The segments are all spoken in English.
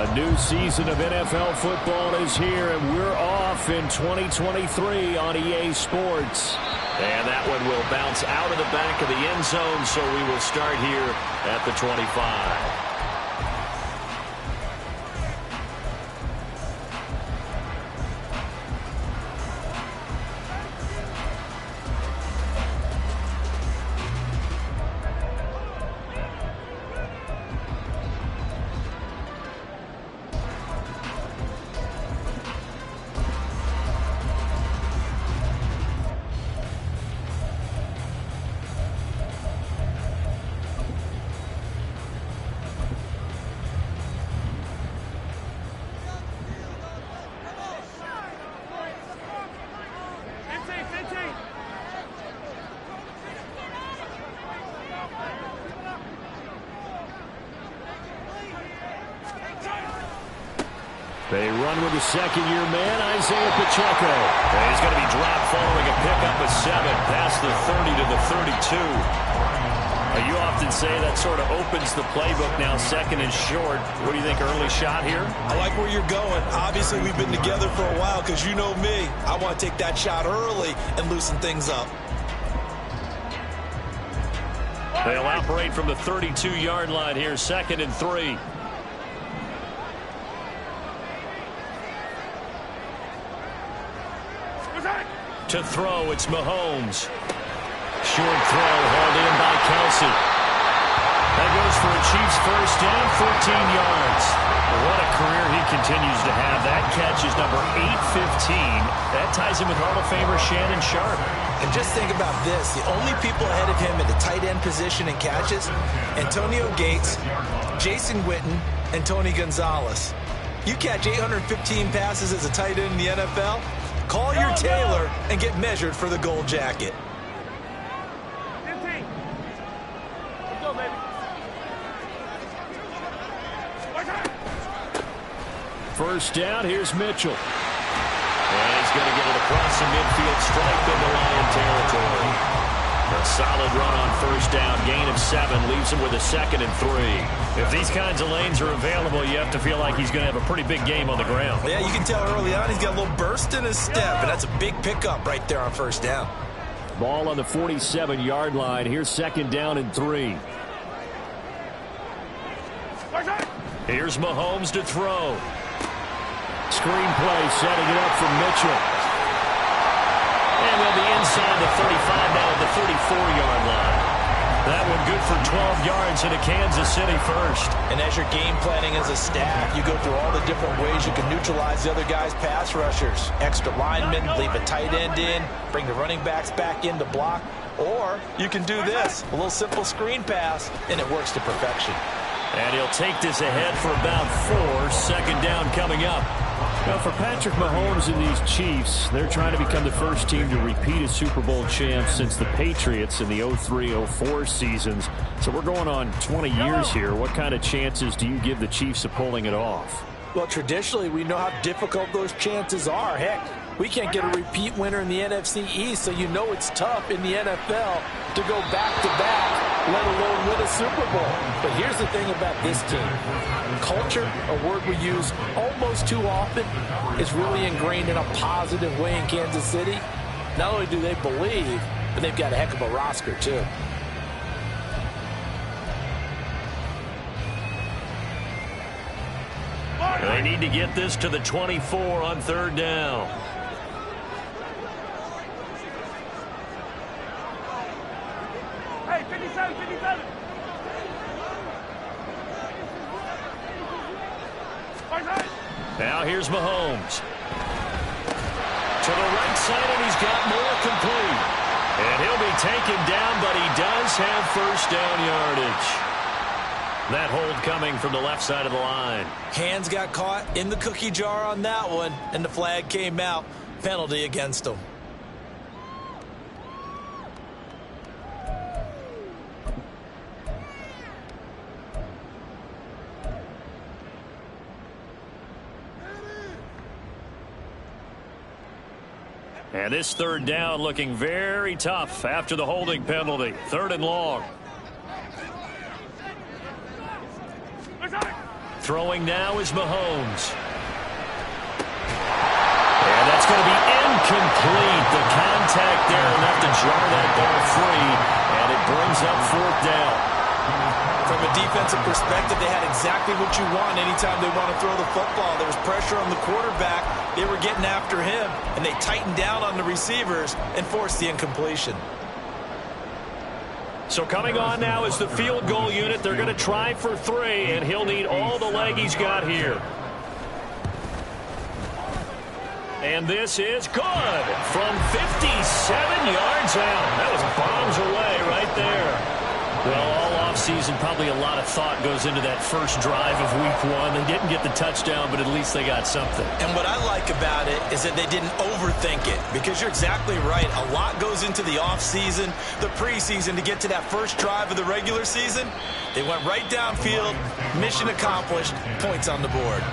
A new season of NFL football is here, and we're off in 2023 on EA Sports. And that one will bounce out of the back of the end zone, so we will start here at the 25. They run with the second-year man, Isaiah Pacheco. And he's going to be dropped following a pickup of 7 past the 30 to the 32. You often say that sort of opens the playbook now, second and short. What do you think, early shot here? I like where you're going. Obviously, we've been together for a while because you know me. I want to take that shot early and loosen things up. They'll operate from the 32-yard line here, 2nd and 3. To throw, it's Mahomes. Short throw, hauled in by Kelsey. That goes for a Chiefs first down, 14 yards. What a career he continues to have. That catch is number 815. That ties him with Hall of Famer Shannon Sharp. And just think about this. The only people ahead of him at the tight end position in catches, Antonio Gates, Jason Witten, and Tony Gonzalez. You catch 815 passes as a tight end in the NFL, call your tailor and get measured for the gold jacket. First down, here's Mitchell. And he's going to get it across the midfield stripe into Lion territory. A solid run on first down, gain of 7, leaves him with a 2nd and 3. If these kinds of lanes are available, you have to feel like he's going to have a pretty big game on the ground. Yeah, you can tell early on he's got a little burst in his step, and that's a big pickup right there on first down. Ball on the 47-yard line. Here's 2nd down and 3. Here's Mahomes to throw. Screen play, setting it up for Mitchell. And they'll be inside the 35 now at the 34-yard line. That one good for 12 yards into Kansas City first. And as you're game planning as a staff, you go through all the different ways you can neutralize the other guy's pass rushers. Extra linemen, leave a tight end in, bring the running backs back in to block. Or you can do this, a little simple screen pass, and it works to perfection. And he'll take this ahead for about 4. 2nd down coming up. Now, for Patrick Mahomes and these Chiefs, they're trying to become the first team to repeat as Super Bowl champs since the Patriots in the 03-04 seasons. So we're going on 20 years here. What kind of chances do you give the Chiefs of pulling it off? Well, traditionally, we know how difficult those chances are. Heck, we can't get a repeat winner in the NFC East, so you know it's tough in the NFL to go back-to-back, let alone win a Super Bowl. But here's the thing about this team. Culture, a word we use almost too often, is really ingrained in a positive way in Kansas City. Not only do they believe, but they've got a heck of a roster, too. They need to get this to the 24 on 3rd down. Hey, 57, 57. Now here's Mahomes. To the right side, and he's got more complete. And he'll be taken down, but he does have first down yardage. That hold coming from the left side of the line. Hands got caught in the cookie jar on that one, and the flag came out. Penalty against him. And this 3rd down looking very tough after the holding penalty. 3rd and long. Throwing now is Mahomes. And that's going to be incomplete. The contact there enough to jar that ball free, and it brings up 4th down. From a defensive perspective, they had exactly what you want anytime they want to throw the football. There was pressure on the quarterback. They were getting after him, and they tightened down on the receivers and forced the incompletion. So coming on now is the field goal unit. They're going to try for 3, and he'll need all the leg he's got here. And this is good from 57 yards out. That was bombs away right there. Well, all offseason, probably a lot of thought goes into that first drive of week 1. They didn't get the touchdown, but at least they got something. And what I like about it is that they didn't overthink it, because you're exactly right. A lot goes into the offseason, the preseason, to get to that first drive of the regular season. They went right downfield, mission accomplished, points on the board.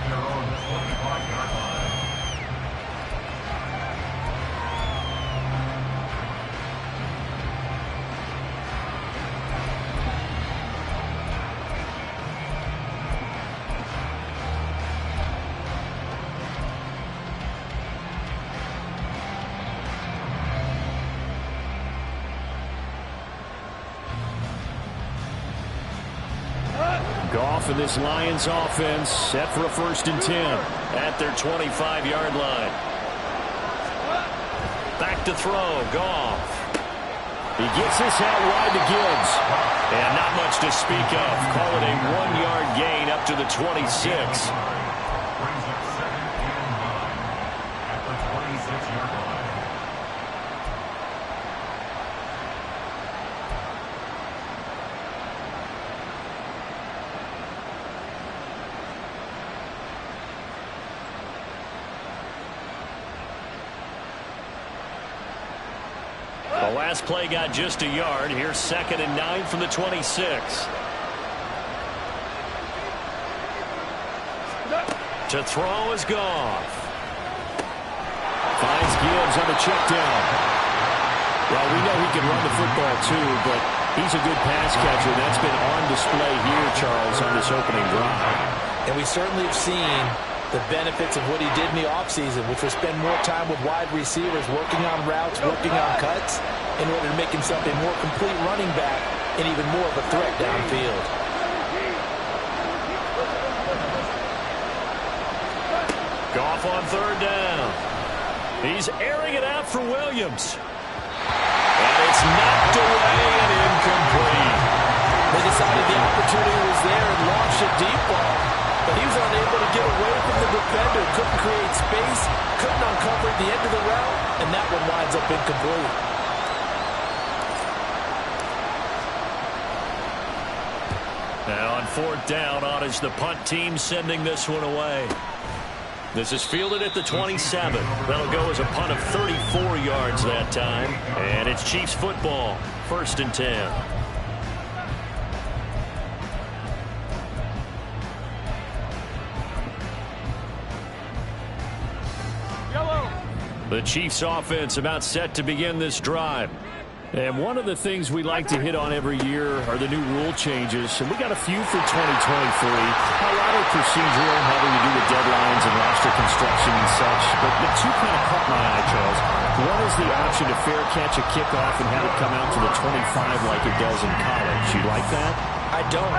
Goff and this Lions offense set for a 1st and 10 at their 25-yard line. Back to throw, Goff. He gets this out wide to Gibbs. And not much to speak of. Call it a 1-yard gain up to the 26. The last play got just a yard. Here's 2nd and 9 from the 26. To throw is Goff. Finds Gibbs on the check down. Well, we know he can run the football too, but he's a good pass catcher. That's been on display here, Charles, on this opening drive. And we certainly have seen the benefits of what he did in the offseason, which was spend more time with wide receivers, working on routes, working on cuts, in order to make himself a more complete running back and even more of a threat downfield. Goff on 3rd down. He's airing it out for Williams. And it's knocked away and incomplete. They decided the opportunity was there and launched a deep ball, but he was unable to get away from the defender. Couldn't create space, couldn't uncover the end of the route, and that one winds up incomplete. Now on 4th down, on is the punt team sending this one away. This is fielded at the 27. That'll go as a punt of 34 yards that time. And it's Chiefs football, 1st and 10. The Chiefs offense about set to begin this drive. And one of the things we like to hit on every year are the new rule changes. And we got a few for 2023. A lot of procedural, having to do with deadlines and roster construction and such. But the two kind of caught my eye, Charles. One is the option to fair catch a kickoff and have it come out to the 25 like it does in college. You like that? I don't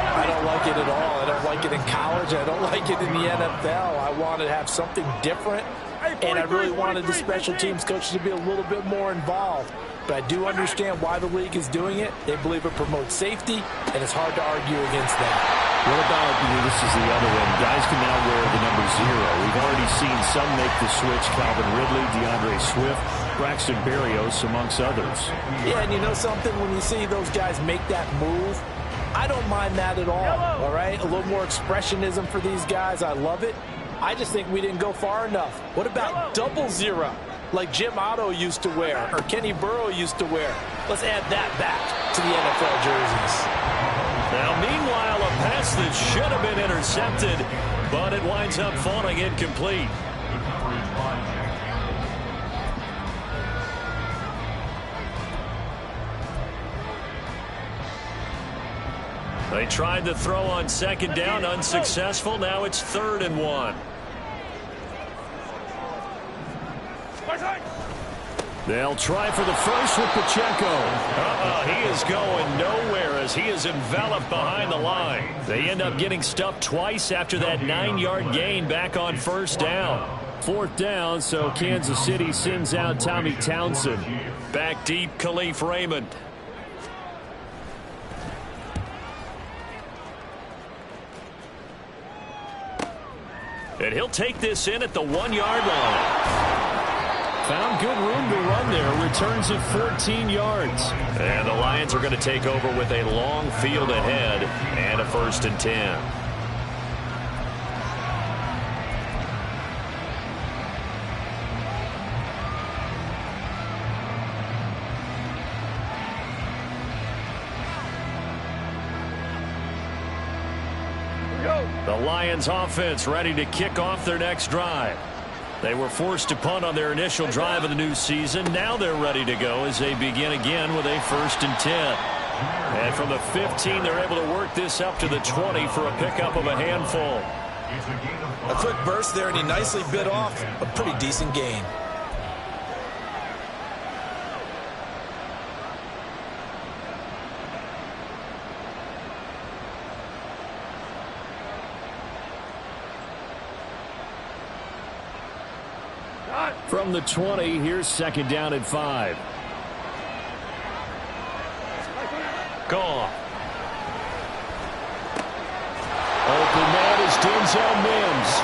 like it at all. I don't like it in college. I don't like it in the NFL. I want to have something different. And I really wanted the special teams coaches to be a little bit more involved. But I do understand why the league is doing it. They believe it promotes safety, and it's hard to argue against that. What about, this is the other one, guys can now wear the number 0. We've already seen some make the switch, Calvin Ridley, DeAndre Swift, Braxton Berrios, amongst others. Yeah, and you know something? When you see those guys make that move, I don't mind that at all right? A little more expressionism for these guys. I love it. I just think we didn't go far enough. What about double 0? Like Jim Otto used to wear, or Kenny Burrow used to wear. Let's add that back to the NFL jerseys. Now, meanwhile, a pass that should have been intercepted, but it winds up falling incomplete. They tried to throw on second down, unsuccessful. Now it's 3rd and 1. They'll try for the first with Pacheco. He is going nowhere as he is enveloped behind the line. They end up getting stuffed twice after that 9-yard gain back on 1st down. 4th down, so Kansas City sends out Tommy Townsend. Back deep, Khalif Raymond. And he'll take this in at the 1-yard line. Found good room to run there. Returns it 14 yards. And the Lions are going to take over with a long field ahead and a 1st and 10. The Lions offense ready to kick off their next drive. They were forced to punt on their initial drive of the new season. Now they're ready to go as they begin again with a 1st and 10. And from the 15, they're able to work this up to the 20 for a pickup of a handful. A quick burst there, and he nicely bit off a pretty decent gain. From the 20, here's 2nd down and 5. Gone. Open man is Denzel Mims.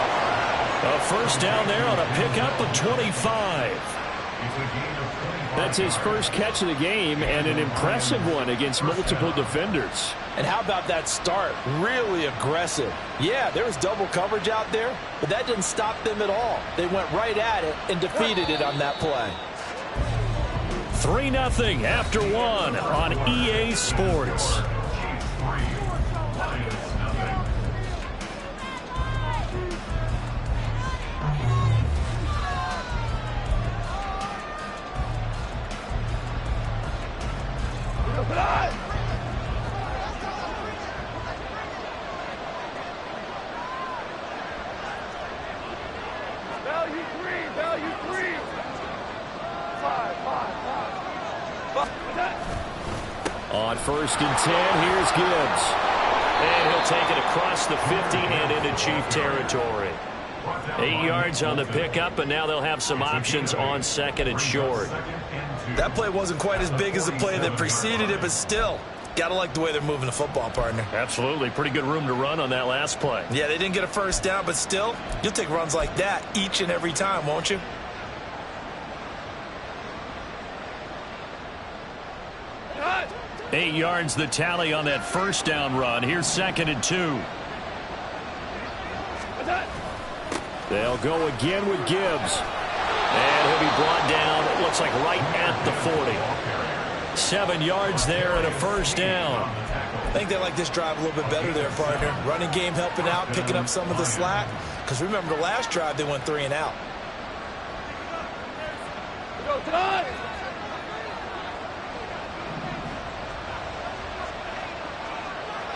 A 1st down there on a pickup of 25. That's his first catch of the game, and an impressive one against multiple defenders. And how about that start? Really aggressive. Yeah, there was double coverage out there, but that didn't stop them at all. They went right at it and defeated it on that play. 3-0 after 1 on EA Sports. On 1st and 10, here's Gibbs. And he'll take it across the 50 and into Chief territory. 8 yards on the pickup, and now they'll have some options on 2nd and short. That play wasn't quite as big as the play that preceded it, but still, gotta like the way they're moving the football, partner. Absolutely. Pretty good room to run on that last play. Yeah, they didn't get a 1st down, but still, you'll take runs like that each and every time, won't you? Cut. 8 yards the tally on that 1st down run. Here's 2nd and 2. They'll go again with Gibbs. And he'll be brought down, it looks like right at the 40. 7 yards there and a 1st down. I think they like this drive a little bit better there, partner. Running game helping out, picking up some of the slack. Because remember, the last drive, they went 3 and out. Go tonight.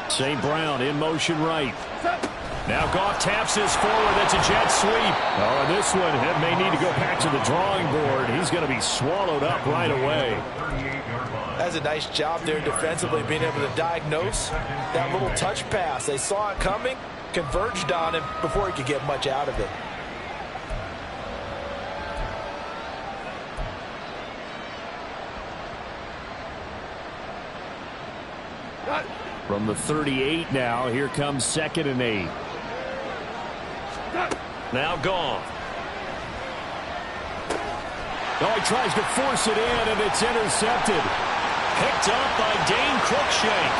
St. Brown in motion right. Now Goff taps this forward. That's a jet sweep. Oh, and this one may need to go back to the drawing board. He's going to be swallowed up right away. That's a nice job there defensively, being able to diagnose that little touch pass. They saw it coming, converged on him before he could get much out of it. From the 38 now, here comes 2nd and 8. Now gone. Oh, he tries to force it in, and it's intercepted. Picked up by Dane Cruikshank.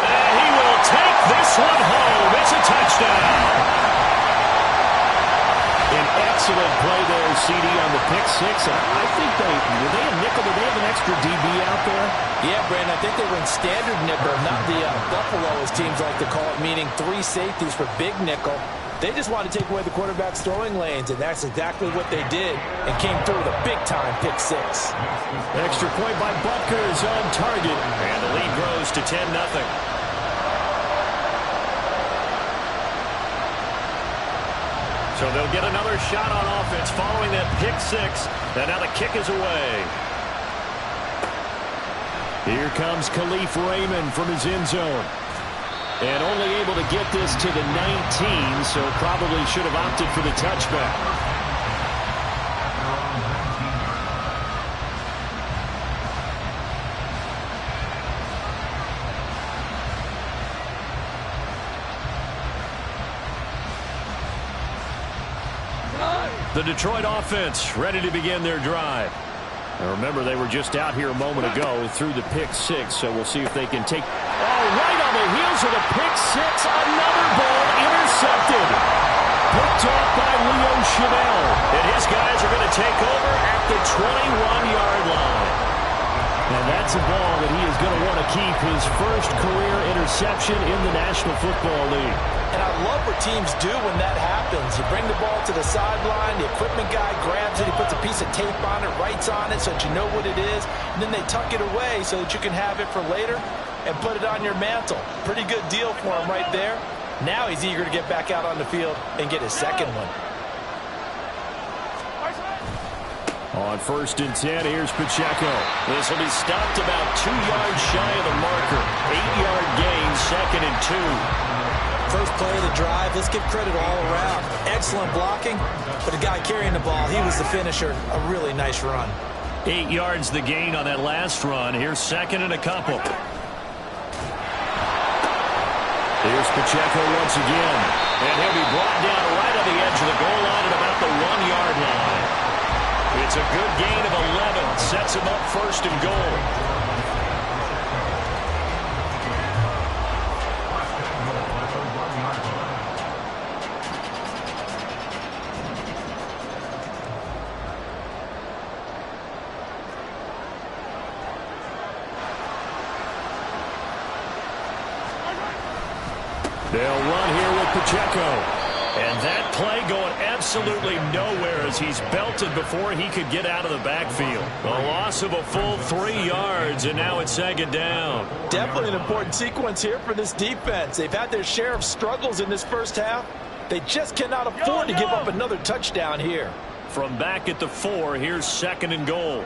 And he will take this one home. It's a touchdown. An excellent play there, CD, on the pick six. And I think were they a nickel? Did they have an extra DB out there? Yeah, Brandon, I think they were in standard nickel, not the Buffalo, as teams like to call it, meaning 3 safeties for big nickel. They just wanted to take away the quarterback's throwing lanes, and that's exactly what they did, and came through with a big-time pick six. Extra point by Butker is on target. And the lead grows to 10-0. So they'll get another shot on offense following that pick six. And now the kick is away. Here comes Khalif Raymond from his end zone. And only able to get this to the 19, so probably should have opted for the touchback. The Detroit offense ready to begin their drive. Now remember, they were just out here a moment ago through the pick six, so we'll see if they can take... Oh, right on the heels of the pick six, another ball intercepted. Picked off by Leo Chanel. And his guys are going to take over at the 21-yard line. And that's a ball that he is going to want to keep, his first career interception in the National Football League. And I love what teams do when that happens. You bring the ball to the sideline, the equipment guy grabs it, he puts a piece of tape on it, writes on it so that you know what it is, and then they tuck it away so that you can have it for later and put it on your mantle. Pretty good deal for him right there. Now he's eager to get back out on the field and get his second one. On 1st and 10, here's Pacheco. This will be stopped about 2 yards shy of the marker. 8-yard gain, 2nd and 2. First play of the drive, let's give credit all around. Excellent blocking, but the guy carrying the ball, he was the finisher. A really nice run. 8 yards the gain on that last run. Here's 2nd and a couple. Here's Pacheco once again. And he'll be brought down right on the edge of the goal line at about the 1-yard line. It's a good gain of 11. Sets him up 1st and goal. They'll run here with Pacheco. And that play going absolutely nowhere as he's belted before he could get out of the backfield. A loss of a full 3 yards, and now it's 2nd down. Definitely an important sequence here for this defense. They've had their share of struggles in this first half. They just cannot afford to give up another touchdown here. From back at the 4, here's 2nd and goal.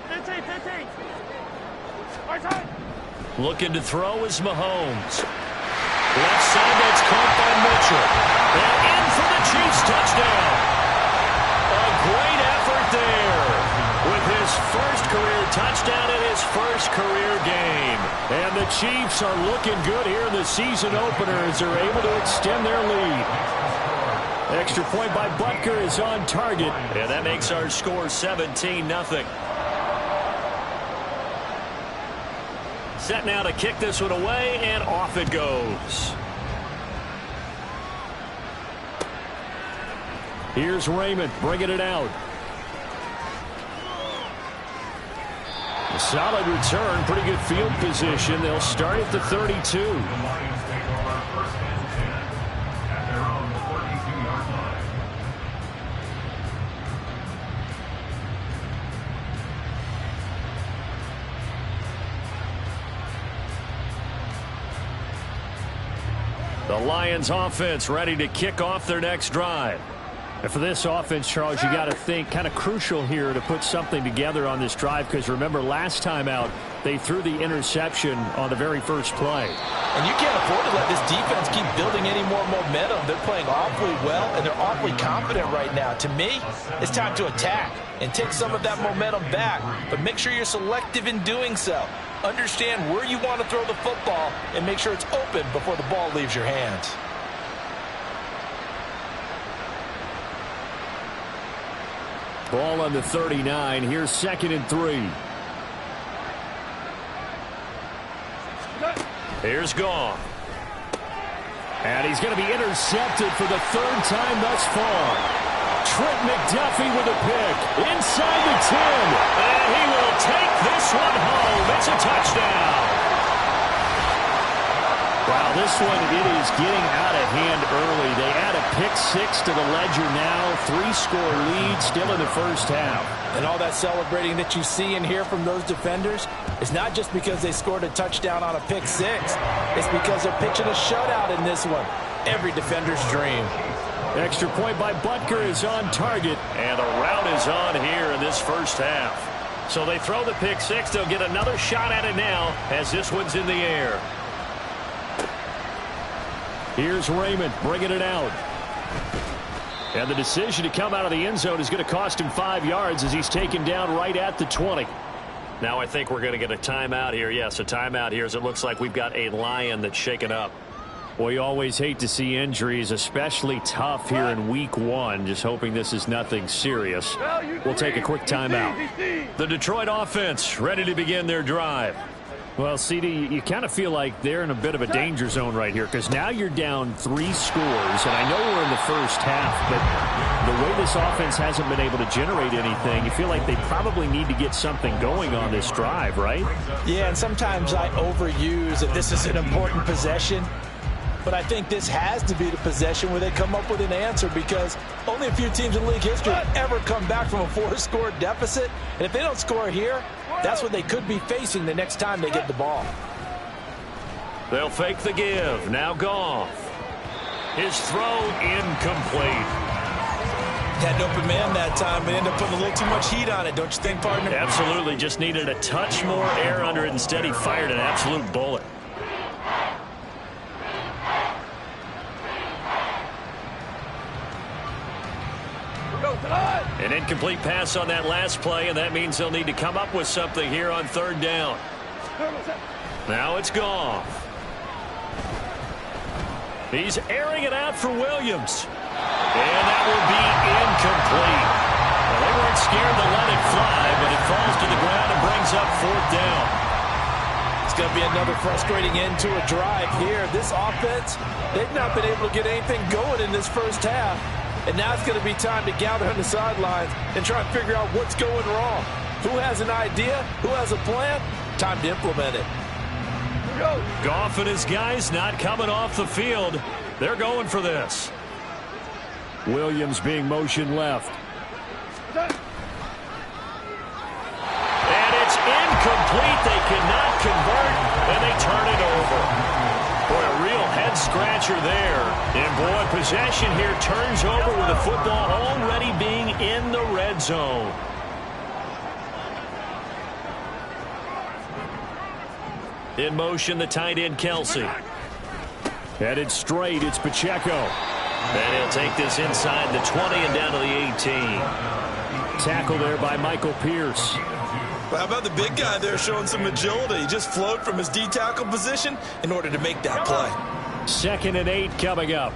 15. Right side. Looking to throw is Mahomes. Left side, that's caught by Mitchell. And in for the Chiefs touchdown. A great effort there with his first career touchdown and his first career game. And the Chiefs are looking good here in the season opener as they're able to extend their lead. Extra point by Butker is on target. And that makes our score 17-0. Set now to kick this one away, and off it goes. Here's Raymond bringing it out. A solid return, pretty good field position. They'll start at the 32. The Lions offense ready to kick off their next drive. And for this offense, Charles, you got to think kind of crucial here to put something together on this drive, because remember last time out they threw the interception on the very first play. And you can't afford to let this defense keep building any more momentum. They're playing awfully well, and they're awfully confident right now. To me, it's time to attack and take some of that momentum back, but make sure you're selective in doing so. Understand where you want to throw the football and make sure it's open before the ball leaves your hands. Ball on the 39. Here's 2nd and 3. Here's Gone. And he's going to be intercepted for the 3rd time thus far. Trent McDuffie with a pick inside the 10. And he will take this one home. It's a touchdown. Wow, this one, it is getting out of hand early. They add a pick-6 to the ledger now. 3-score lead still in the first half. And all that celebrating that you see and hear from those defenders is not just because they scored a touchdown on a pick-6. It's because they're pitching a shutout in this one. Every defender's dream. Extra point by Butker is on target. And the route is on here in this first half. So they throw the pick-6. They'll get another shot at it now as this one's in the air. Here's Raymond bringing it out. And the decision to come out of the end zone is going to cost him 5 yards as he's taken down right at the 20. Now I think we're going to get a timeout here. Yes, a timeout here as it looks like we've got a Lion that's shaken up. Well, you always hate to see injuries, especially tough here in week 1. Just hoping this is nothing serious. We'll take a quick timeout. The Detroit offense ready to begin their drive. Well, CD, you kind of feel like they're in a bit of a danger zone right here because now you're down 3 scores, and I know we're in the first half, but the way this offense hasn't been able to generate anything, you feel like they probably need to get something going on this drive, right? Yeah, and sometimes I overuse that this is an important possession, but I think this has to be the possession where they come up with an answer because only a few teams in league history have ever come back from a 4-score deficit, and if they don't score here, that's what they could be facing the next time they get the ball. They'll fake the give. Now Goff. His throw incomplete. Had an open man that time, but ended up putting a little too much heat on it, don't you think, partner? Absolutely. Just needed a touch more air under it. Instead, he fired an absolute bullet. An incomplete pass on that last play, and that means they'll need to come up with something here on 3rd down. Now it's Goff. He's airing it out for Williams. And that will be incomplete. Well, they weren't scared to let it fly, but it falls to the ground and brings up 4th down. It's going to be another frustrating end to a drive here. This offense, they've not been able to get anything going in this first half. And now it's going to be time to gather on the sidelines and try and figure out what's going wrong. Who has an idea? Who has a plan? Time to implement it. Goff and his guys not coming off the field. They're going for this. Williams being motion left. And it's incomplete. They cannot convert, and they turn it over. Boy, a real head-scratcher there. And, boy, possession here turns over with the football already being in the red zone. In motion, the tight end, Kelsey. Headed straight, it's Pacheco. And he'll take this inside the 20 and down to the 18. Tackle there by Michael Pierce. Well, how about the big guy there showing some agility? He just flowed from his D-tackle position in order to make that play. 2nd and 8 coming up.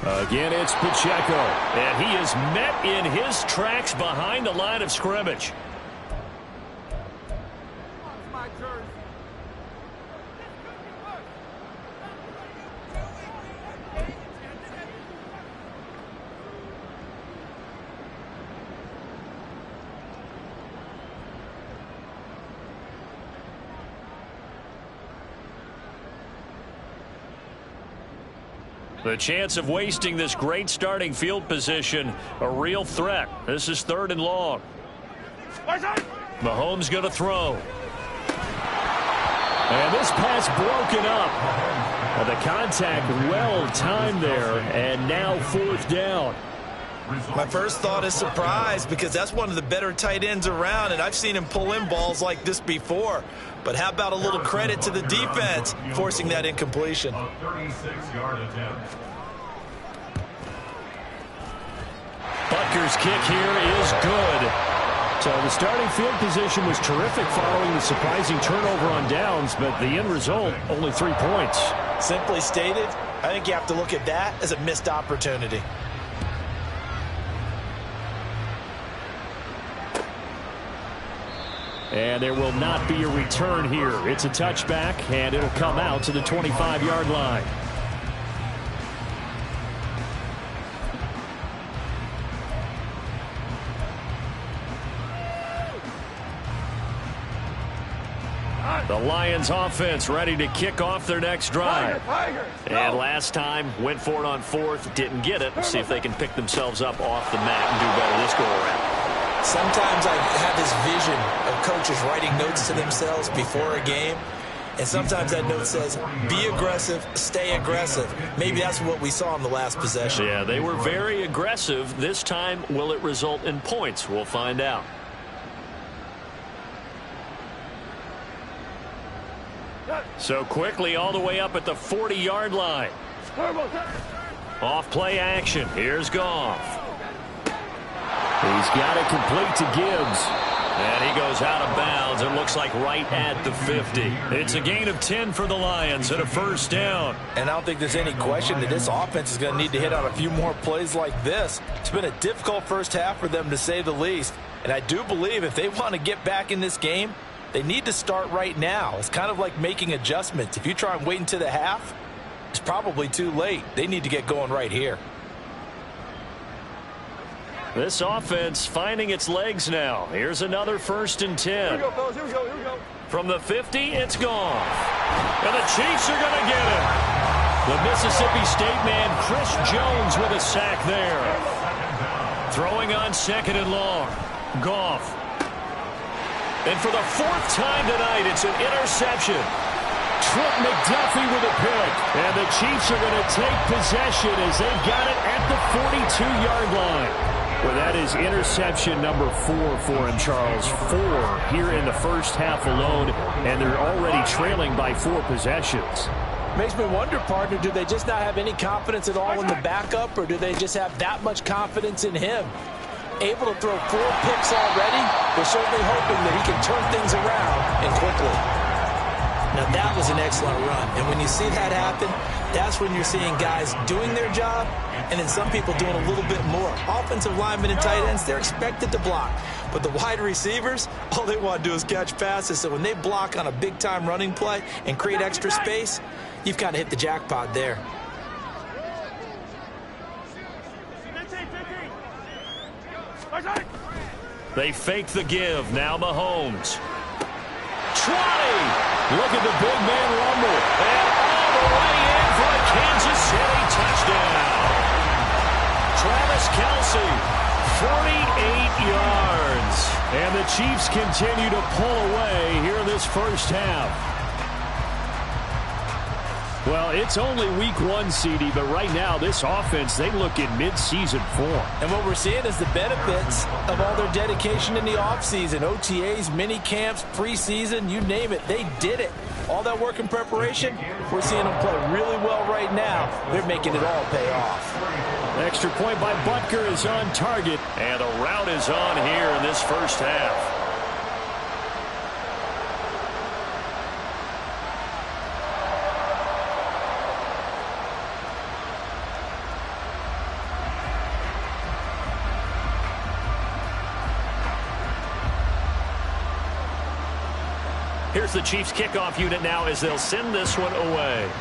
Again, it's Pacheco. And he is met in his tracks behind the line of scrimmage. The chance of wasting this great starting field position, a real threat. This is 3rd and long. Mahomes going to throw. And this pass broken up. The contact well timed there, and now 4th down. My first thought is surprise because that's one of the better tight ends around, and I've seen him pull in balls like this before. But how about a little credit to the defense forcing that incompletion? 36-yard attempt. Butker's kick here is good. So the starting field position was terrific following the surprising turnover on downs, but the end result, only 3 points. Simply stated, I think you have to look at that as a missed opportunity. And there will not be a return here. It's a touchback, and it'll come out to the 25-yard line. The Lions offense ready to kick off their next drive. And last time, went for it on fourth, didn't get it. See if they can pick themselves up off the mat and do better this go-around. Sometimes I have this vision of coaches writing notes to themselves before a game. And sometimes that note says, be aggressive, stay aggressive. Maybe that's what we saw in the last possession. Yeah, they were very aggressive. This time, will it result in points? We'll find out. So quickly all the way up at the 40-yard line. Off play action. Here's Goff. He's got it complete to Gibbs. And he goes out of bounds. It looks like right at the 50. It's a gain of 10 for the Lions and a first down. And I don't think there's any question that this offense is going to need to hit out a few more plays like this. It's been a difficult first half for them, to say the least. And I do believe if they want to get back in this game, they need to start right now. It's kind of like making adjustments. If you try and wait until the half, it's probably too late. They need to get going right here. This offense finding its legs now. Here's another 1st and 10. Here we go, fellas. Here we go. Here we go. From the 50, it's Goff. And the Chiefs are going to get it. The Mississippi State man, Chris Jones, with a sack there. Throwing on 2nd and long. Goff. And for the 4th time tonight, it's an interception. Trent McDuffie with a pick. And the Chiefs are going to take possession as they've got it at the 42-yard line. Well, that is interception number 4 for him, Charles. 4 here in the first half alone, and they're already trailing by 4 possessions. Makes me wonder, partner, do they just not have any confidence at all in the backup, or do they just have that much confidence in him? Able to throw 4 picks already, they're certainly hoping that he can turn things around and quickly. Now, that was an excellent run. And when you see that happen, that's when you're seeing guys doing their job and then some people doing a little bit more. Offensive linemen and tight ends, they're expected to block. But the wide receivers, all they want to do is catch passes. So when they block on a big-time running play and create extra space, you've kind of hit the jackpot there. They fake the give. Now Mahomes. 20. Look at the big man rumble. And all the way in for a Kansas City touchdown. Travis Kelce, 48 yards. And the Chiefs continue to pull away here in this first half. Well, it's only week 1, CD, but right now this offense, they look in mid-season form. And what we're seeing is the benefits of all their dedication in the offseason. OTAs, mini camps, preseason, you name it, they did it. All that work and preparation, we're seeing them play really well right now. They're making it all pay off. Extra point by Butker is on target. And the route is on here in this first half. Here's the Chiefs kickoff unit now as they'll send this one away.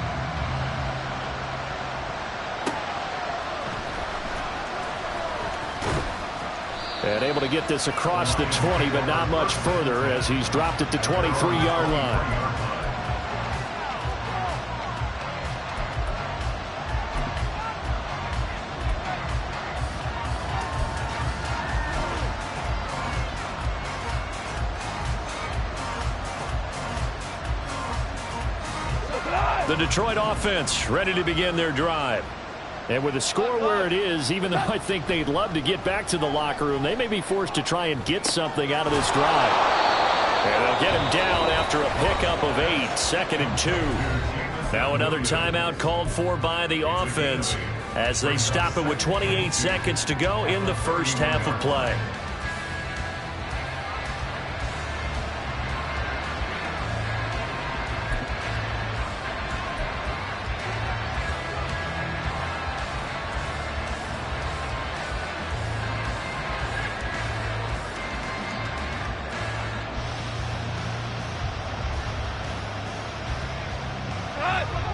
And able to get this across the 20, but not much further as he's dropped it to 23-yard line. The Detroit offense ready to begin their drive. And with the score where it is, even though I think they'd love to get back to the locker room, they may be forced to try and get something out of this drive. And they'll get him down after a pickup of 8, 2nd and 2. Now another timeout called for by the offense as they stop it with 28 seconds to go in the first half of play.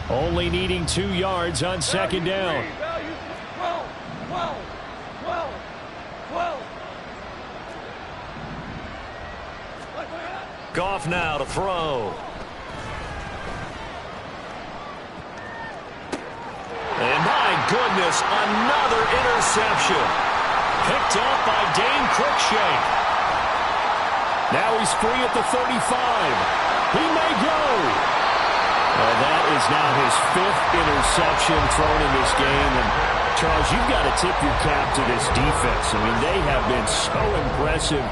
Only needing 2 yards on 2nd down. 12. Goff now to throw. goodness, another interception. Picked up by Dane Cruikshank. Now he's free at the 35. He may go. Well, that is now his 5th interception thrown in this game. And, Charles, you've got to tip your cap to this defense. I mean, they have been so impressive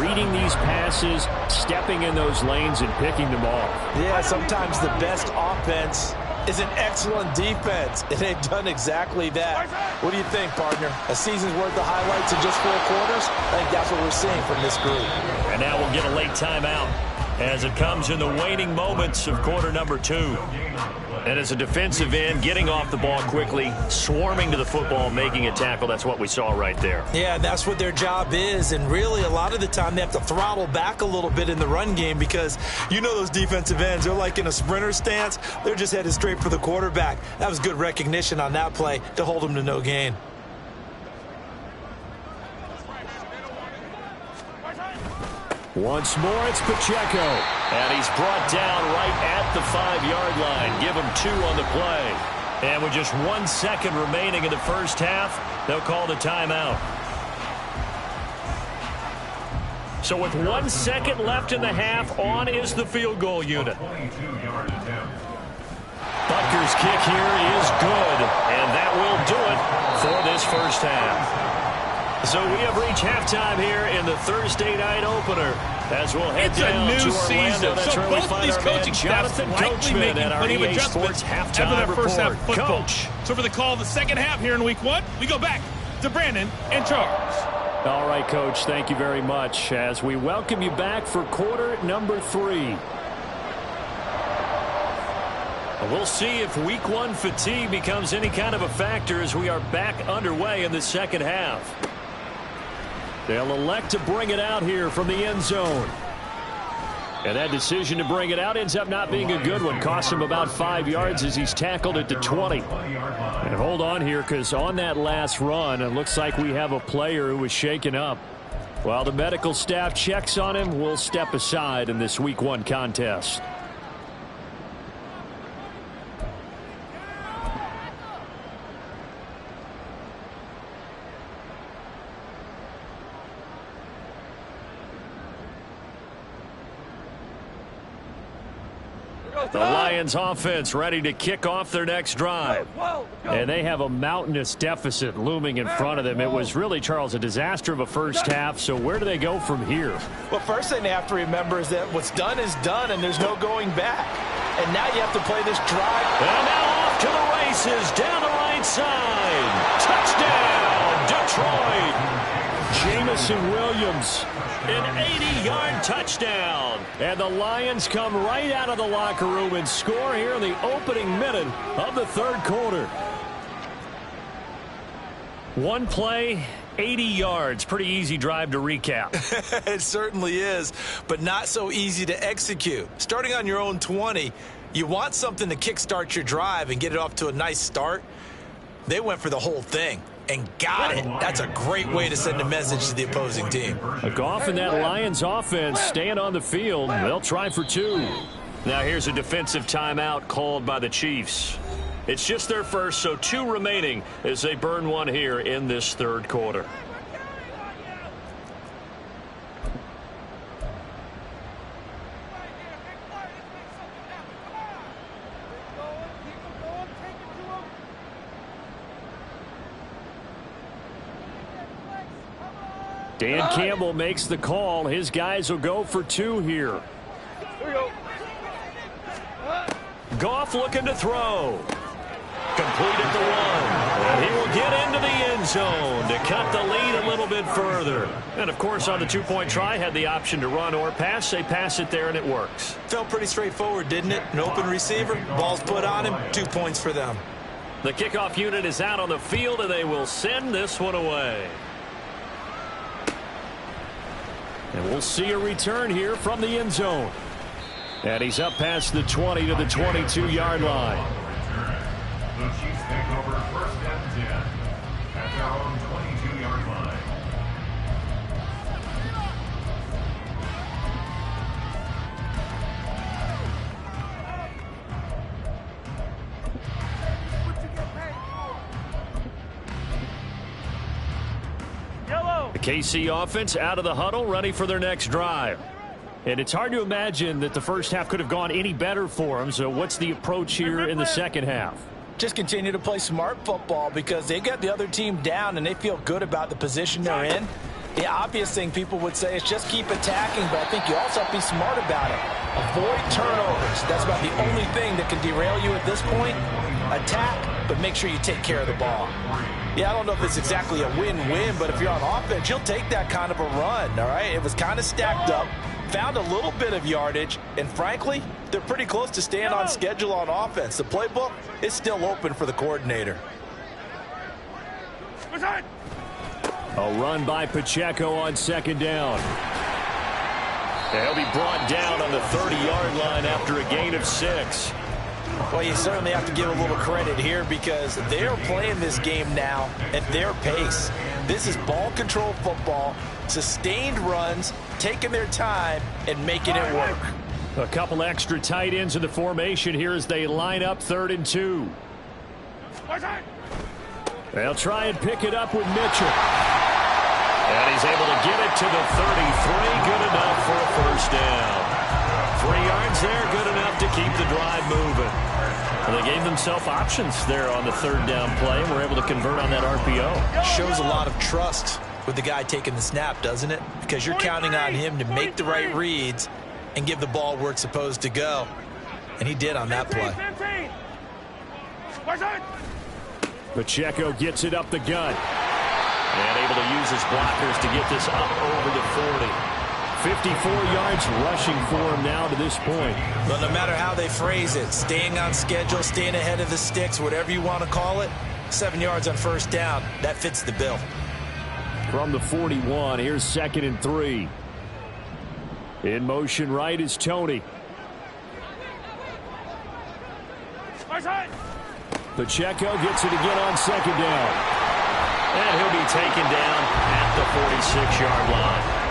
reading these passes, stepping in those lanes, and picking them off. Yeah, sometimes the best offense is an excellent defense, and they've done exactly that. What do you think, partner? A season's worth of highlights in just 4 quarters? I think that's what we're seeing from this group. And now we'll get a late timeout as it comes in the waning moments of quarter number 2. And as a defensive end, getting off the ball quickly, swarming to the football, making a tackle, that's what we saw right there. Yeah, that's what their job is, and really a lot of the time they have to throttle back a little bit in the run game because you know those defensive ends, they're like in a sprinter stance. They're just headed straight for the quarterback. That was good recognition on that play to hold them to no gain. Once more, it's Pacheco. And he's brought down right at the 5-yard line. Give him 2 on the play. And with just 1 second remaining in the first half, they'll call the timeout. So with 1 second left in the half, on is the field goal unit. Butker's kick here is good, and that will do it for this first half. So we have reached halftime here in the Thursday night opener as we'll head down to Orlando. That's so where we both of find these our man coaching staffs Jonathan likely Coachman making at our plenty of EA adjustments Sports after halftime that first half report. football. Coach. So for the call of the second half here in week 1, we go back to Brandon and Charles. All right, Coach, thank you very much as we welcome you back for quarter number 3. We'll see if week 1 fatigue becomes any kind of a factor as we are back underway in the second half. They'll elect to bring it out here from the end zone. And that decision to bring it out ends up not being a good one. Costs him about 5 yards as he's tackled at the 20. And hold on here because on that last run, it looks like we have a player who was shaken up. While the medical staff checks on him, we'll step aside in this week 1 contest. The Lions offense ready to kick off their next drive. And they have a mountainous deficit looming in front of them. It was really, Charles, a disaster of a first half. So where do they go from here? Well, first thing they have to remember is that what's done is done, and there's no going back. And now you have to play this drive. And now off to the races down the right side. Touchdown, Detroit. Jamison Williams. An 80-yard touchdown. And the Lions come right out of the locker room and score here in the opening minute of the third quarter. One play, 80 yards. Pretty easy drive to recap. It certainly is, but not so easy to execute. Starting on your own 20, you want something to kickstart your drive and get it off to a nice start. They went for the whole thing and got it. That's a great way to send a message to the opposing team. Goff and that Lions offense staying on the field. They'll try for 2. Now here's a defensive timeout called by the Chiefs. It's just their first, so 2 remaining as they burn 1 here in this third quarter. Dan Campbell makes the call. His guys will go for 2 here. Goff looking to throw. Complete at the 1. And he will get into the end zone to cut the lead a little bit further. And, of course, on the 2-point try, had the option to run or pass. They pass it there, and it works. Felt pretty straightforward, didn't it? An open receiver, ball's put on him, 2 points for them. The kickoff unit is out on the field, and they will send this one away. And we'll see a return here from the end zone. And he's up past the 20 to the 22-yard line. The Chiefs take over first and 10 at their own 22-yard line. KC offense out of the huddle, ready for their next drive. And it's hard to imagine that the first half could have gone any better for them. So what's the approach here in the second half? Just continue to play smart football because they got the other team down and they feel good about the position they're in. The obvious thing people would say is just keep attacking, but I think you also have to be smart about it. Avoid turnovers. That's about the only thing that can derail you at this point. Attack, but make sure you take care of the ball. Yeah, I don't know if it's exactly a win-win, but if you're on offense, you'll take that kind of a run, all right? It was kind of stacked up, found a little bit of yardage, and frankly, they're pretty close to staying on schedule on offense. The playbook is still open for the coordinator. A run by Pacheco on second down. He'll be brought down on the 30-yard line after a gain of 6. Well, you certainly have to give a little credit here because they're playing this game now at their pace. This is ball control football, sustained runs, taking their time, and making it work. A couple extra tight ends in the formation here as they line up 3rd and 2. They'll try and pick it up with Mitchell. And he's able to get it to the 33. Good enough for a first down. 3 yards there, good enough to keep the drive moving. Well, they gave themselves options there on the 3rd down play and were able to convert on that RPO. Shows a lot of trust with the guy taking the snap, doesn't it? Because you're counting on him to make the right reads and give the ball where it's supposed to go. And he did on that play. Pacheco gets it up the gut. And able to use his blockers to get this up over the 40. 54 yards rushing for him now to this point. Well, no matter how they phrase it, staying on schedule, staying ahead of the sticks, whatever you want to call it, 7 yards on first down, that fits the bill. From the 41, here's 2nd and 3. In motion right is Tony. Pacheco gets it again on 2nd down. And he'll be taken down at the 46-yard line.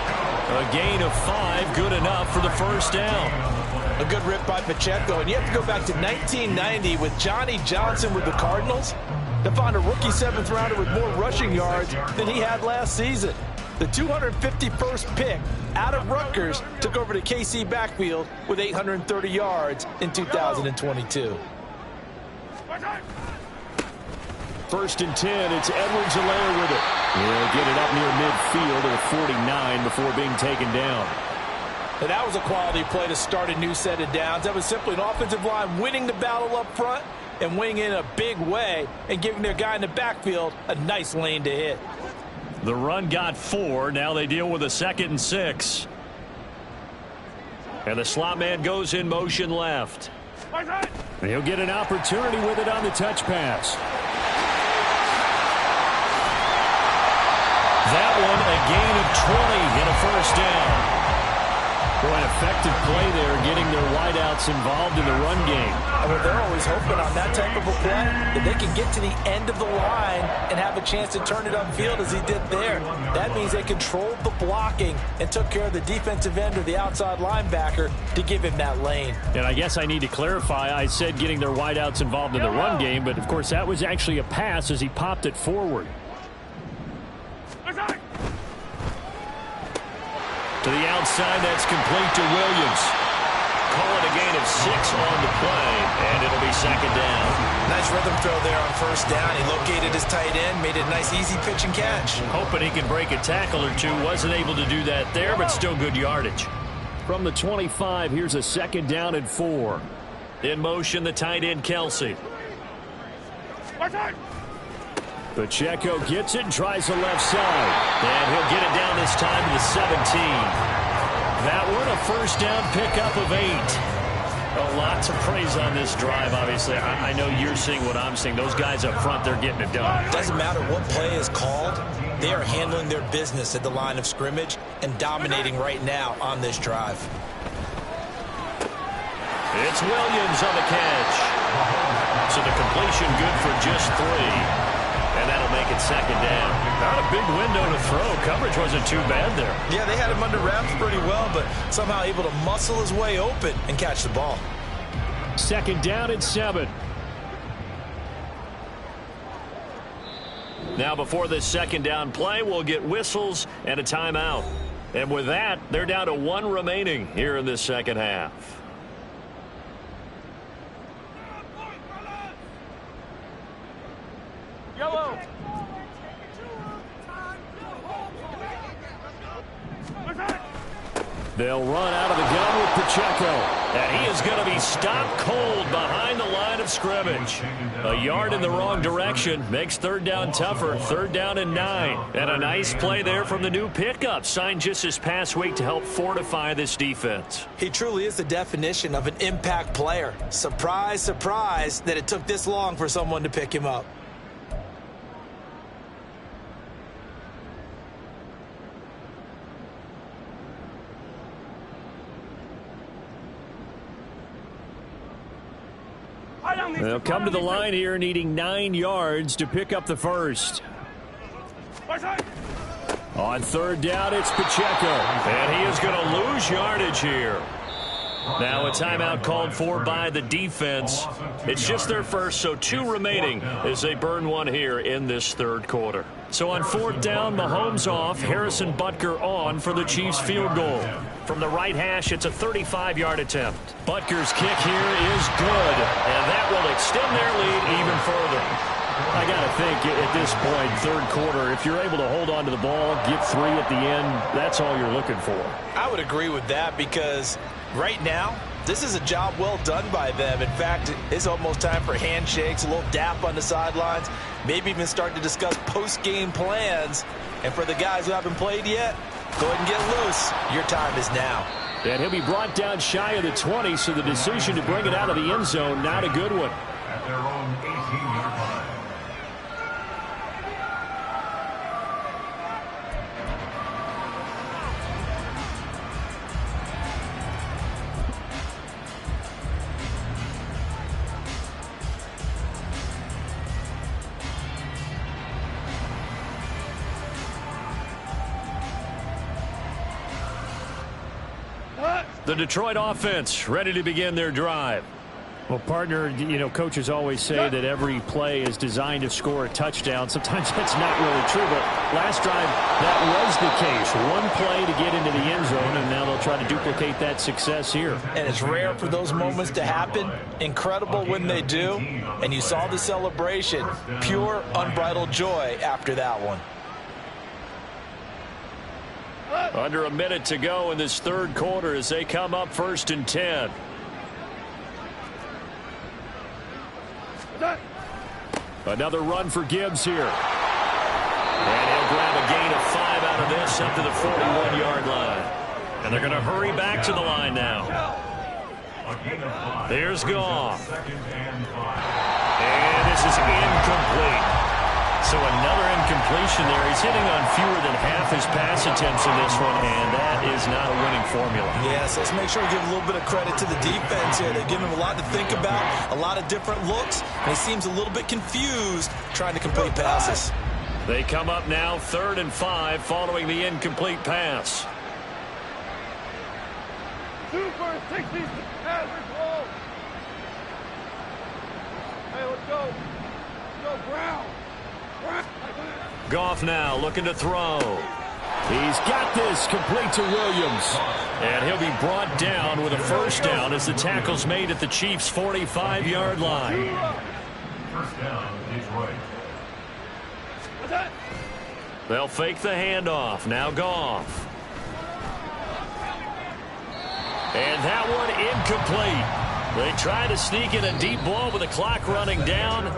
A gain of 5, good enough for the first down. A good rip by Pacheco, and you have to go back to 1990 with Johnny Johnson with the Cardinals to find a rookie 7th rounder with more rushing yards than he had last season. The 251st pick out of Rutgers took over the KC backfield with 830 yards in 2022. 1st and 10, it's Edwards-Helaire with it. He'll get it up near midfield to the 49 before being taken down. And that was a quality play to start a new set of downs. That was simply an offensive line winning the battle up front and winning in a big way and giving their guy in the backfield a nice lane to hit. The run got 4. Now they deal with a 2nd and 6. And the slot man goes in motion left. And he'll get an opportunity with it on the touch pass. That one, a gain of 20 and a first down. Boy, an effective play there, getting their wideouts involved in the run game. Well, they're always hoping on that type of a play that they can get to the end of the line and have a chance to turn it upfield as he did there. That means they controlled the blocking and took care of the defensive end or the outside linebacker to give him that lane. And I guess I need to clarify, I said getting their wideouts involved in the run game, but of course that was actually a pass as he popped it forward. To the outside, that's complete to Williams. Call it a gain of 6 on the play, and it'll be 2nd down. Nice rhythm throw there on first down. He located his tight end, made it a nice easy pitch and catch. Hoping he can break a tackle or two. Wasn't able to do that there, but still good yardage. From the 25, here's a 2nd down and 4. In motion, the tight end, Kelsey. Pacheco gets it and tries the left side. And he'll get it down this time to the 17. That one, a first down pickup of 8. Well, lots of praise on this drive, obviously. I know you're seeing what I'm seeing. Those guys up front, they're getting it done. Doesn't matter what play is called. They are handling their business at the line of scrimmage and dominating right now on this drive. It's Williams on the catch. So the completion good for just 3. And that'll make it 2nd down. Not a big window to throw. Coverage wasn't too bad there. Yeah, they had him under wraps pretty well, but somehow able to muscle his way open and catch the ball. 2nd down and 7. Now before this second down play, we'll get whistles and a timeout. And with that, they're down to 1 remaining here in this second half. Yellow. They'll run out of the gun with Pacheco. And he is going to be stopped cold behind the line of scrimmage. A yard in the wrong direction makes third down tougher. Third down and 9. And a nice play there from the new pickup. Signed just this past week to help fortify this defense. He truly is the definition of an impact player. Surprise, surprise that it took this long for someone to pick him up. They'll come to the line here needing 9 yards to pick up the first. On third down, it's Pacheco. And he is going to lose yardage here. Now a timeout called for by the defense. It's just their first, so 2 remaining as they burn 1 here in this third quarter. So on fourth down, Mahomes off, Harrison Butker on for the Chiefs field goal. From the right hash, it's a 35-yard attempt. Butker's kick here is good, and that will extend their lead even further. I got to think at this point, third quarter, if you're able to hold on to the ball, get 3 at the end, that's all you're looking for. I would agree with that because right now, this is a job well done by them. In fact, it's almost time for handshakes, a little dap on the sidelines, maybe even start to discuss post-game plans. And for the guys who haven't played yet, go ahead and get loose. Your time is now. And he'll be brought down shy of the 20, so the decision to bring it out of the end zone, not a good one. At their own 18-yard line. The Detroit offense ready to begin their drive. Well, partner, you know, coaches always say that every play is designed to score a touchdown. Sometimes that's not really true, but last drive, that was the case. 1 play to get into the end zone, and now they'll try to duplicate that success here. And it's rare for those moments to happen. Incredible when they do. And you saw the celebration. Pure, unbridled joy after that one. Under a minute to go in this third quarter as they come up 1st and 10. Another run for Gibbs here. And he'll grab a gain of 5 out of this up to the 41-yard line. And they're going to hurry back to the line now. There's Goff. And this is incomplete. So another incompletion there. He's hitting on fewer than half his pass attempts in this one, and that is not a winning formula. Yes, let's make sure we give a little bit of credit to the defense here. They've given him a lot to think about, a lot of different looks, and he seems a little bit confused trying to complete passes. They come up now 3rd and 5 following the incomplete pass. 2 for 60. Average low. Hey, let's go. Let's go, Brown. Goff now looking to throw. He's got this complete to Williams. And he'll be brought down with a first down as the tackle's made at the Chiefs' 45-yard line. First down, Detroit. They'll fake the handoff. Now Goff. And that one incomplete. They try to sneak in a deep ball with the clock running down,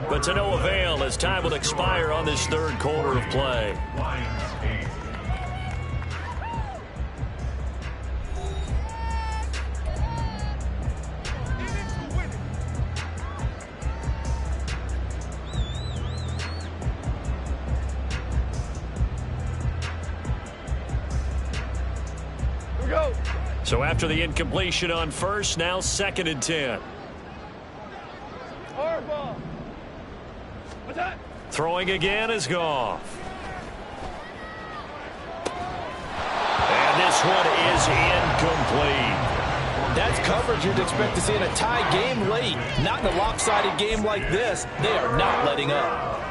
but to no avail as time will expire on this third quarter of play. Lions 8. Here we go. So after the incompletion on first, now 2nd and 10. Harbaugh. What's that? Throwing again is Goff. And this one is incomplete. That's coverage you'd expect to see in a tie game late. Not in a lopsided game like this. They are not letting up.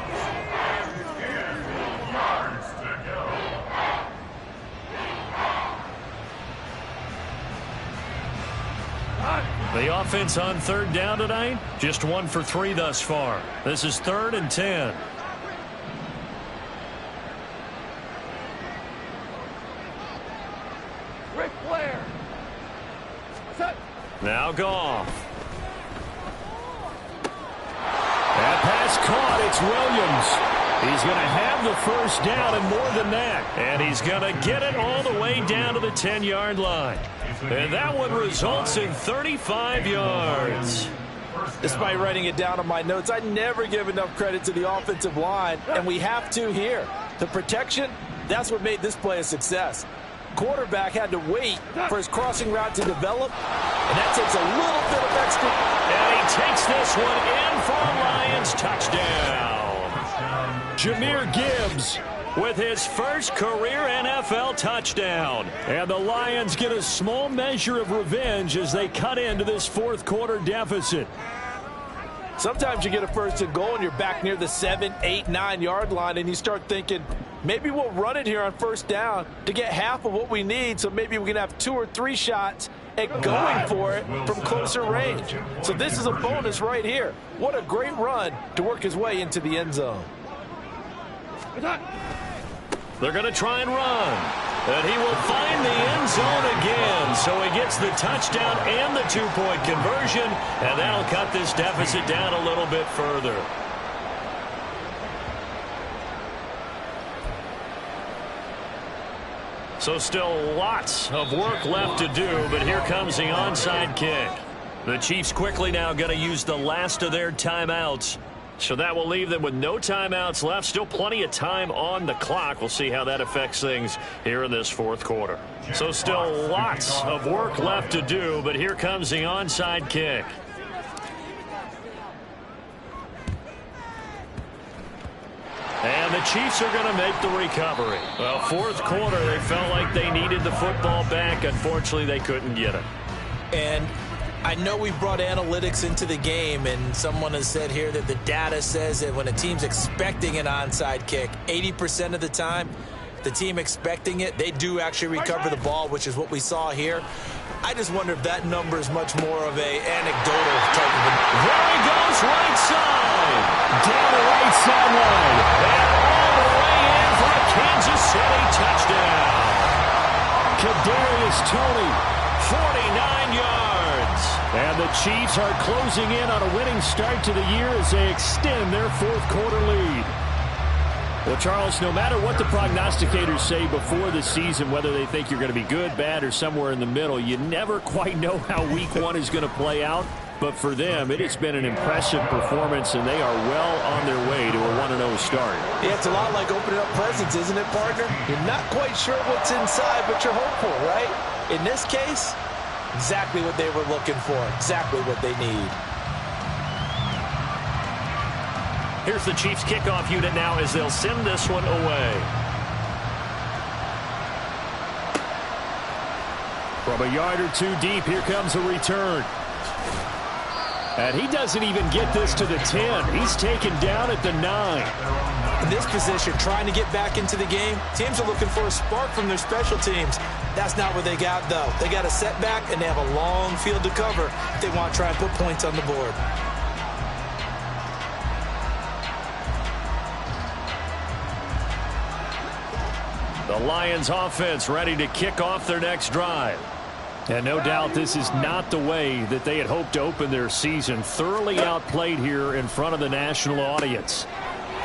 The offense on third down tonight, just 1 for 3 thus far. This is 3rd and 10. Ric Flair. Set. Now Goff. That pass caught. It's Williams. He's going to have the first down and more than that. And he's going to get it all the way down to the 10-yard line. And that one results in 35 yards. Despite writing it down on my notes, I never give enough credit to the offensive line, and we have to here. The protection, that's what made this play a success. Quarterback had to wait for his crossing route to develop, and that takes a little bit of extra. And he takes this one in for a Lions touchdown. Jahmyr Gibbs with his first career NFL touchdown. And the Lions get a small measure of revenge as they cut into this 4th quarter deficit. Sometimes you get a 1st and goal and you're back near the 7, 8, 9 yard line, and you start thinking, maybe we'll run it here on 1st down to get half of what we need, so maybe we can have 2 or 3 shots at going for it from closer range. So this is a bonus right here. What a great run to work his way into the end zone. They're going to try and run. And he will find the end zone again. So he gets the touchdown and the 2-point conversion. And that'll cut this deficit down a little bit further. So still lots of work left to do. But here comes the onside kick. The Chiefs quickly now going to use the last of their timeouts. So that will leave them with no timeouts left. Still plenty of time on the clock. We'll see how that affects things here in this 4th quarter. So still lots of work left to do, but here comes the onside kick. And the Chiefs are going to make the recovery. Well, 4th quarter, they felt like they needed the football back. Unfortunately, they couldn't get it. And I know we brought analytics into the game, and someone has said here that the data says that when a team's expecting an onside kick, 80% of the time, the team expecting it, they do actually recover the ball, which is what we saw here. I just wonder if that number is much more of a anecdotal type of There he goes, right side. Down the right sideline. And all the way in for a Kansas City touchdown. Kadarius Toney, 49 yards. And the Chiefs are closing in on a winning start to the year as they extend their 4th quarter lead. Well, Charles, no matter what the prognosticators say before the season, whether they think you're going to be good, bad, or somewhere in the middle, you never quite know how week 1 is going to play out. But for them, it has been an impressive performance, and they are well on their way to a 1-0 start. Yeah, it's a lot like opening up presents, isn't it, partner? You're not quite sure what's inside, but you're hopeful, right? In this case, exactly what they were looking for, exactly what they need. Here's the Chiefs kickoff unit now as they'll send this one away. From a yard or 2 deep, here comes a return. And he doesn't even get this to the 10. He's taken down at the 9. In this position, trying to get back into the game, teams are looking for a spark from their special teams. That's not what they got, though. They got a setback, and they have a long field to cover if they want to try and put points on the board. The Lions offense ready to kick off their next drive. And no doubt this is not the way that they had hoped to open their season. Thoroughly outplayed here in front of the national audience.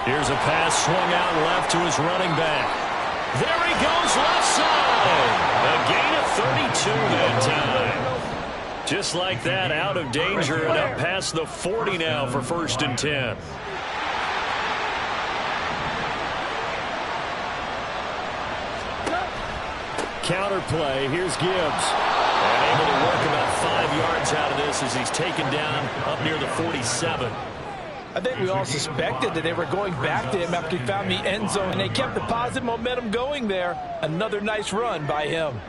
Here's a pass swung out left to his running back. There he goes left side. A gain of 32 that time. Just like that, out of danger and up past the 40 now for 1st and 10. Counter play. Here's Gibbs. And able to work about 5 yards out of this as he's taken down up near the 47. I think we all suspected that they were going back to him after he found the end zone, and they kept the positive momentum going there. Another nice run by him.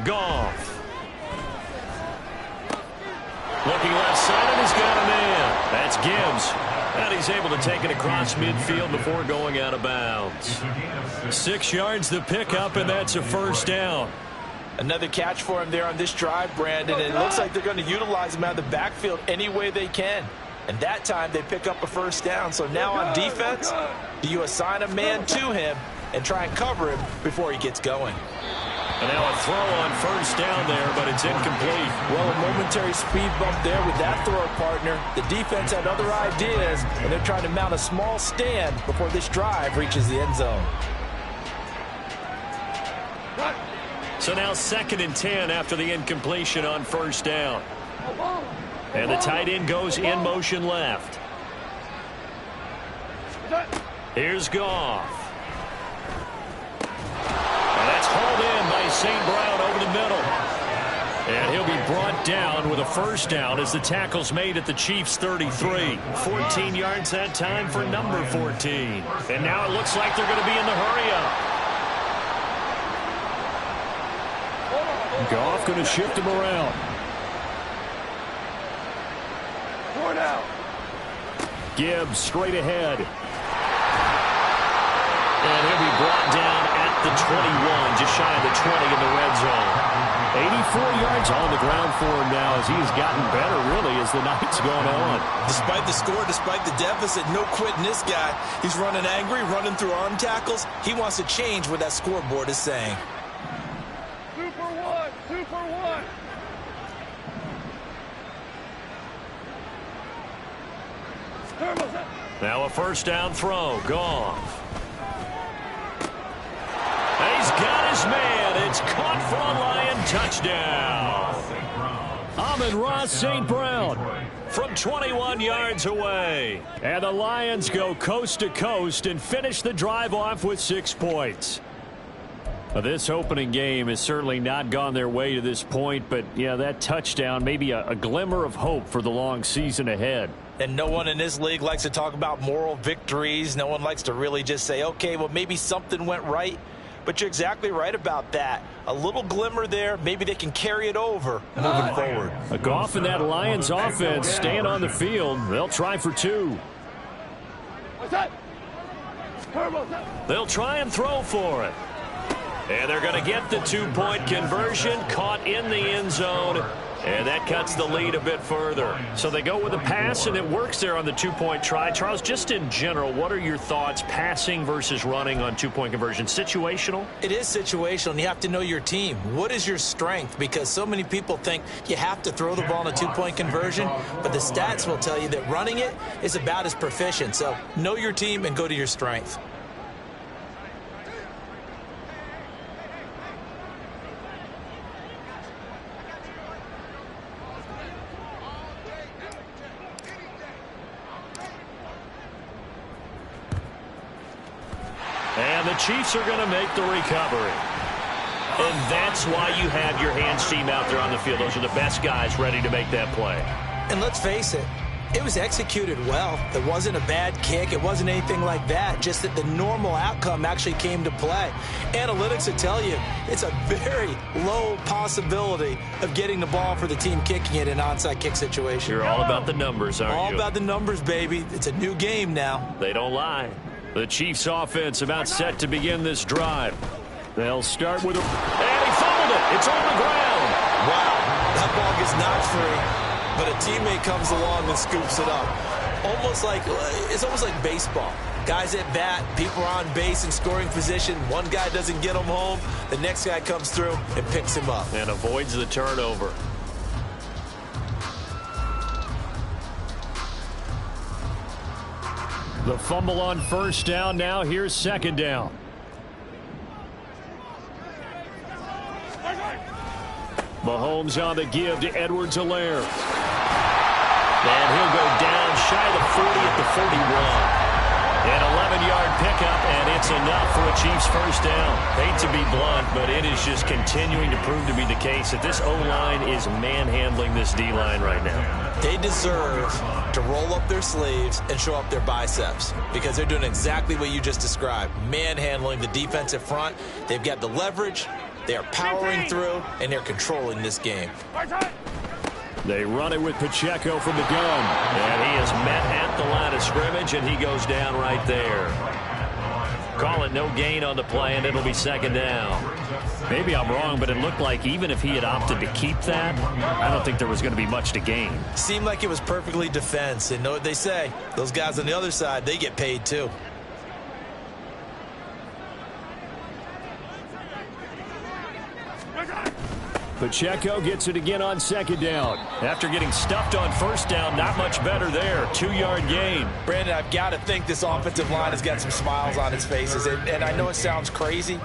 Goff. Looking left side, and he's got a man. That's Gibbs. And he's able to take it across midfield before going out of bounds. 6 yards the pickup, and that's a 1st down. Another catch for him there on this drive, Brandon, and it looks like they're going to utilize him out of the backfield any way they can. And that time they pick up a first down. So now on defense, do you assign a man to him and try and cover him before he gets going? And now a throw on first down there, but it's incomplete. Well, a momentary speed bump there with that throw, partner. The defense had other ideas, and they're trying to mount a small stand before this drive reaches the end zone. So now 2nd and 10 after the incompletion on first down. And the tight end goes in motion left. Here's Goff. And that's hauled in by St. Brown over the middle. And he'll be brought down with a first down as the tackle's made at the Chiefs' 33. 14 yards that time for number 14. And now it looks like they're going to be in the hurry-up. Goff going to shift him around. Gibbs straight ahead. And he'll be brought down at the 21, just shy of the 20 in the red zone. 84 yards on the ground for him now as he's gotten better, really, as the night's gone on. Despite the score, despite the deficit, no quitting this guy. He's running angry, running through arm tackles. He wants to change what that scoreboard is saying. 2 for 1, 2 for 1. Now a first down throw. Goff. He's got his man. It's caught for a Lion touchdown. Amon-Ra St. Brown from 21 yards away. And the Lions go coast to coast and finish the drive off with 6 points. Well, this opening game has certainly not gone their way to this point, but yeah, that touchdown may be a glimmer of hope for the long season ahead. And no one in this league likes to talk about moral victories. No one likes to really just say, okay, well, maybe something went right. But you're exactly right about that. A little glimmer there. Maybe they can carry it over moving forward. Goff and that Lions offense staying on the field. They'll try for 2. What's that? They'll try and throw for it. And they're going to get the 2-point conversion, caught in the end zone, and that cuts the lead a bit further. So they go with a pass, and it works there on the 2-point try. Charles, just in general, what are your thoughts, passing versus running on 2-point conversion? Situational? It is situational, and you have to know your team. What is your strength? Because so many people think you have to throw the ball in a 2-point conversion, but the stats will tell you that running it is about as proficient. So know your team and go to your strength. And the Chiefs are going to make the recovery. And that's why you have your hands team out there on the field. Those are the best guys ready to make that play. And let's face it, it was executed well. It wasn't a bad kick. It wasn't anything like that. Just that the normal outcome actually came to play. Analytics will tell you it's a very low possibility of getting the ball for the team kicking it in an onside kick situation. You're all about the numbers, aren't you? All about the numbers, baby. It's a new game now. They don't lie. The Chiefs offense about set to begin this drive. They'll start with a... And he fumbled it. It's on the ground. Wow. That ball gets knocked free, but a teammate comes along and scoops it up. It's almost like baseball. Guys at bat, people are on base in scoring position. One guy doesn't get him home. The next guy comes through and picks him up. And avoids the turnover. The fumble on first down. Now here's second down. Mahomes on the give to Edwards-Helaire. And he'll go down shy of the 40 at the 41. An 11-yard pickup, and it's enough for a Chiefs first down. Hate to be blunt, but it is just continuing to prove to be the case that this O-line is manhandling this D-line right now. They deserve to roll up their sleeves and show up their biceps because they're doing exactly what you just described, manhandling the defensive front. They've got the leverage, they are powering through, and they're controlling this game. They run it with Pacheco from the gun. And he is met at the line of scrimmage, and he goes down right there. Call it no gain on the play, and it'll be second down. Maybe I'm wrong, but it looked like even if he had opted to keep that, I don't think there was going to be much to gain. Seemed like it was perfectly defense. And know what they say, those guys on the other side, they get paid too. Pacheco gets it again on second down. After getting stuffed on first down, not much better there. 2-yard gain. Brandon, I've got to think this offensive line has got some smiles on its faces. And I know it sounds crazy,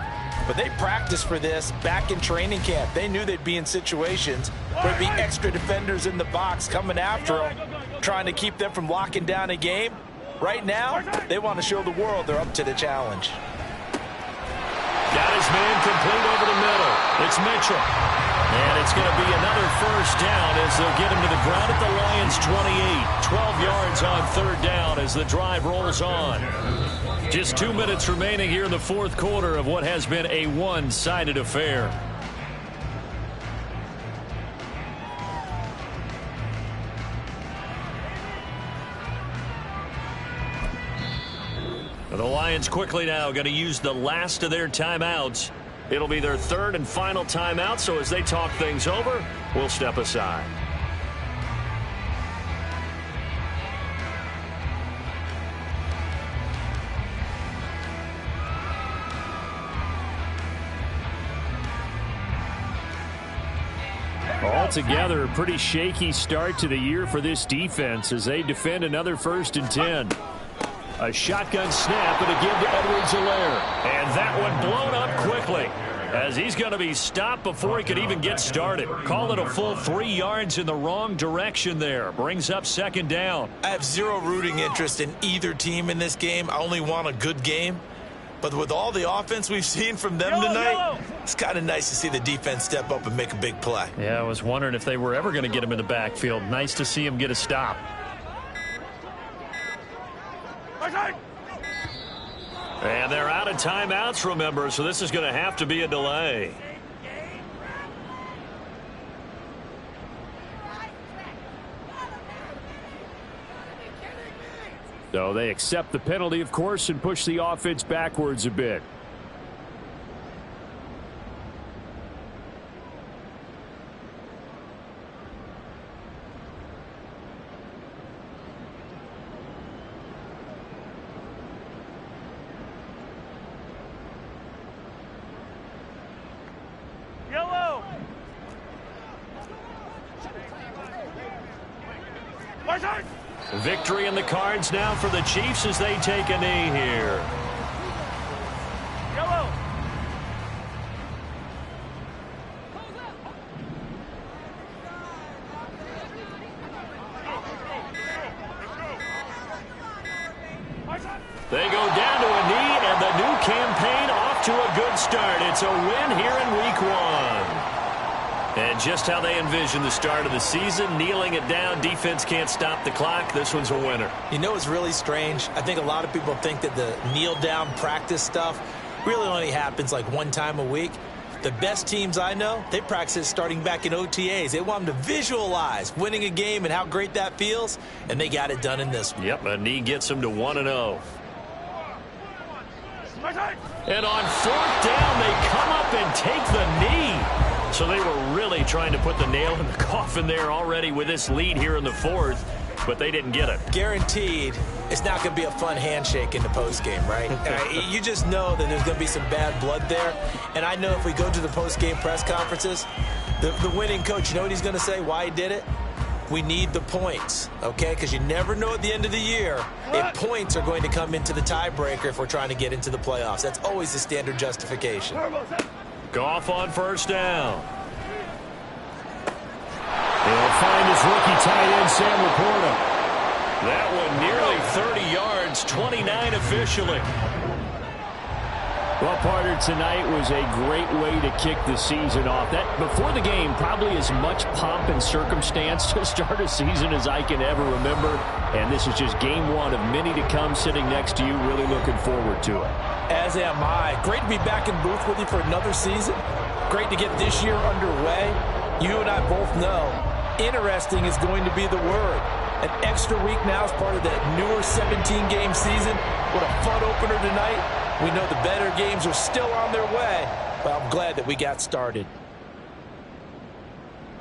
but they practiced for this back in training camp. They knew they'd be in situations where there'd be extra defenders in the box coming after them, trying to keep them from locking down a game. Right now, they want to show the world they're up to the challenge. Got his man complete over the middle. It's Mitchell. And it's going to be another first down as they'll get him to the ground at the Lions' 28. 12 yards on third down as the drive rolls on. Just 2 minutes remaining here in the fourth quarter of what has been a one-sided affair. The Lions quickly now going to use the last of their timeouts. It'll be their third and final timeout, so as they talk things over, we'll step aside. Altogether, a pretty shaky start to the year for this defense as they defend another 1st and 10. A shotgun snap and a give to Edwards-Helaire. And that one blown up quickly as he's going to be stopped before he could even get started. Call it a full 3 yards in the wrong direction there. Brings up second down. I have zero rooting interest in either team in this game. I only want a good game. But with all the offense we've seen from them tonight, it's kind of nice to see the defense step up and make a big play. Yeah, I was wondering if they were ever going to get him in the backfield. Nice to see him get a stop. And they're out of timeouts, remember, so this is going to have to be a delay. So they accept the penalty, of course, and push the offense backwards a bit. Victory in the cards now for the Chiefs as they take a knee here. They go down to a knee, and the new campaign off to a good start. It's a win here in week 1. And just how they envision the start of the season, kneeling it down, defense can't stop the clock. This one's a winner. You know what's really strange? I think a lot of people think that the kneel-down practice stuff really only happens like one time a week. The best teams I know, they practice it starting back in OTAs. They want them to visualize winning a game and how great that feels, and they got it done in this one. Yep, a knee gets them to 1-0. And on fourth down, they come up and take the knee. So they were really trying to put the nail in the coffin there already with this lead here in the fourth, but they didn't get it. Guaranteed, it's not going to be a fun handshake in the postgame, right? You just know that there's going to be some bad blood there. And I know if we go to the postgame press conferences, the winning coach, you know what he's going to say, why he did it? We need the points, okay? Because you never know at the end of the year if points are going to come into the tiebreaker if we're trying to get into the playoffs. That's always the standard justification. Goff on first down. He'll find his rookie tight end, Sam Laporta. That one nearly 30 yards, 29 officially. Well, partner, tonight was a great way to kick the season off. That before the game, probably as much pomp and circumstance to start a season as I can ever remember. And this is just game 1 of many to come sitting next to you. Really looking forward to it. As am I. Great to be back in booth with you for another season. Great to get this year underway. You and I both know interesting is going to be the word. An extra week now as part of that newer 17-game season. What a fun opener tonight. We know the better games are still on their way, but I'm glad that we got started.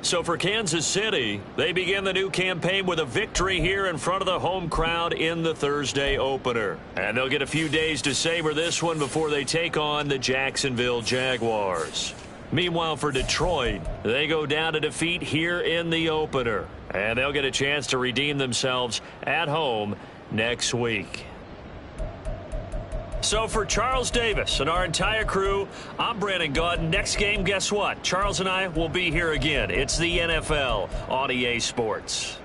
So for Kansas City, they begin the new campaign with a victory here in front of the home crowd in the Thursday opener. And they'll get a few days to savor this one before they take on the Jacksonville Jaguars. Meanwhile, for Detroit, they go down to defeat here in the opener. And they'll get a chance to redeem themselves at home next week. So for Charles Davis and our entire crew, I'm Brandon Gaudin. Next game, guess what? Charles and I will be here again. It's the NFL on EA Sports.